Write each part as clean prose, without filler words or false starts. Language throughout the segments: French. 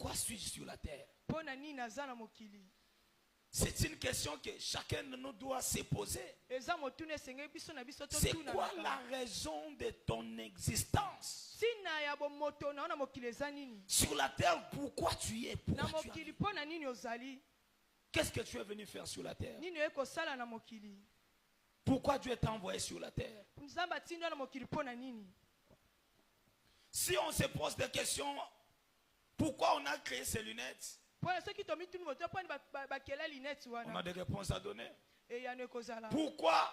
pourquoi suis-je sur la terre? C'est une question que chacun de nous doit se poser. C'est quoi la raison de ton existence? Sur la terre, pourquoi tu es? Qu'est-ce que tu es venu faire sur la terre? Pourquoi Dieu t'a envoyé sur la terre? Si on se pose des questions, pourquoi on a créé ces lunettes? On a des réponses à donner. Pourquoi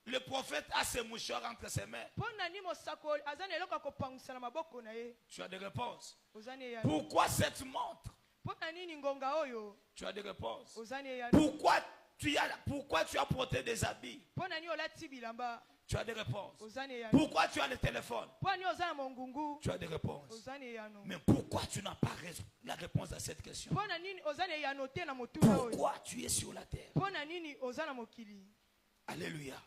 le prophète a ses mouchoirs entre ses mains? Tu as des réponses. Pourquoi cette montre? Tu as des réponses. Pourquoi tu as porté des habits? Tu as des réponses. Pourquoi tu as le téléphone? Tu as des réponses. Mais pourquoi tu n'as pas la réponse à cette question? Pourquoi tu es sur la terre? Alléluia.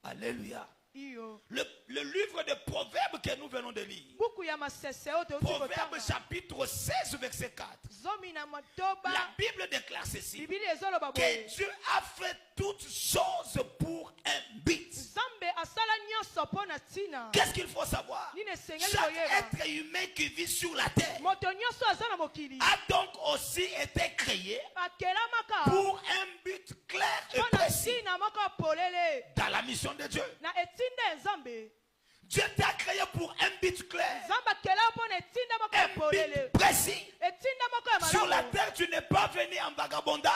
Alléluia. Le livre de Proverbes que nous venons de lire. Proverbes chapitre 16 verset 4. La Bible déclare ceci. Que Dieu a fait toutes choses pour un but. Qu'est-ce qu'il faut savoir? Chaque être humain qui vit sur la terre a donc aussi été créé pour un but clair et précis dans la mission de Dieu. Dieu t'a créé pour un but clair, un but précis. Sur la terre, tu n'es pas venu en vagabondage.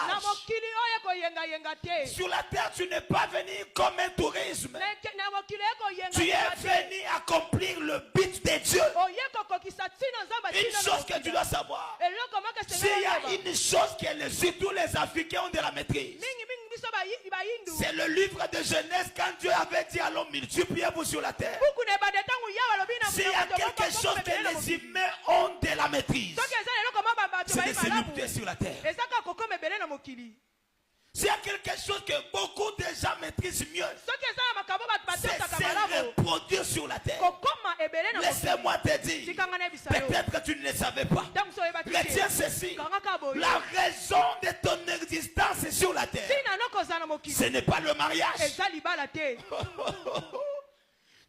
Sur la terre, tu n'es pas venu comme un tourisme. Tu es venu accomplir le but de Dieu. Une chose que tu dois savoir, s'il y a une chose que tous les Africains ont de la maîtrise, c'est le livre de Genèse quand Dieu avait dit à l'homme, multipliez-vous sur la terre. S'il y a quelque chose que les humains ont de la maîtrise, c'est de se limiter sur la terre. S'il y a quelque chose que beaucoup de gens maîtrisent mieux, c'est se reproduire sur la terre. Laissez-moi te dire, peut-être que tu ne le savais pas. Retiens ceci, la raison de ton existence sur la terre, ce n'est pas le mariage.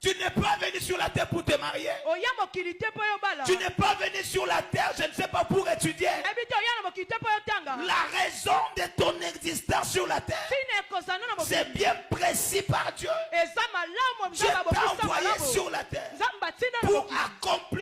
Tu n'es pas venu sur la terre pour te marier. Tu n'es pas venu sur la terre, je